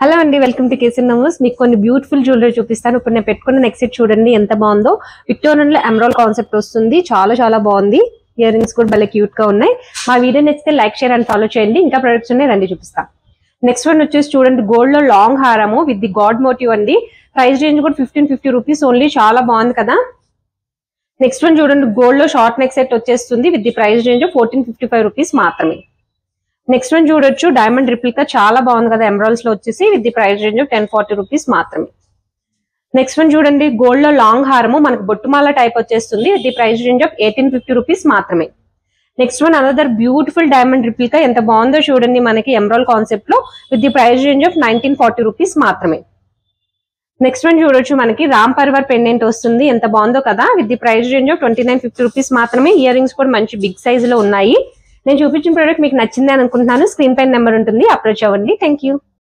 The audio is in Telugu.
హలో అండి, వెల్కమ్ టు కేసీ నమోస్. మీకు కొన్ని బ్యూటిఫుల్ జ్యువెలరీ చూపిస్తాను. ఇప్పుడు నేను పెట్టుకున్న నెక్ సెట్ చూడండి ఎంత బాగుందో. విక్టోరియన్లో ఎమరాల్డ్ కాన్సెప్ట్ వస్తుంది. చాలా చాలా బాగుంది. ఇయర్ రింగ్స్ కూడా భలే క్యూట్ గా ఉన్నాయి. మా వీడియో నచ్చితే లైక్, షేర్ అండ్ ఫాలో చేయండి. ఇంకా ప్రొడక్ట్స్ ఉన్నాయి, రండి చూపిస్తా. నెక్స్ట్ వన్ వచ్చేసి చూడండి, గోల్డ్ లో లాంగ్ హారము విత్ ది గాడ్ మోటివ్ అండి. ప్రైస్ రేంజ్ కూడా 1550 రూపీస్ ఓన్లీ. చాలా బాగుంది కదా. నెక్స్ట్ వన్ చూడండి, గోల్డ్ లో షార్ట్ నెక్ సెట్ వచ్చేస్తుంది with the price range 1455 rupees మాత్రమే. నెక్స్ట్ వన్ చూడొచ్చు, డైమండ్ రిప్లికా చాలా బాగుంది కదా, ఎమరాల్డ్స్ లో వచ్చేసి with the price range 1040 rupees మాత్రమే. నెక్స్ట్ వన్ చూడండి, గోల్డ్ లో లాంగ్ హారము మనకు బొట్టుమాల టైప్ వచ్చేస్తుంది with the price range 1850 rupees మాత్రమే. Next one another beautiful diamond replica, ఎంత బాగుందో చూడండి, మనకి ఎమరాల్డ్ కాన్సెప్ట్ లో with the price range 1940 rupees మాత్రమే. నెక్స్ట్ వన్ చూడొచ్చు, మనకి రామ్ పర్వర్ పెండెంట్ వస్తుంది, ఎంత బాగుందో కదా, with the price range 2950 rupees మాత్రమే. ఇయర్ రింగ్స్ కూడా మంచి బిగ్ సైజ్ లో ఉన్నాయి. నేను చూపించిన ప్రోడక్ట్ మీకు నచ్చింది అని అనుకుంటున్నాను. స్క్రీన్ పైన నెంబర్ ఉంటుంది, అప్రోచ్ అవ్వండి. Thank you.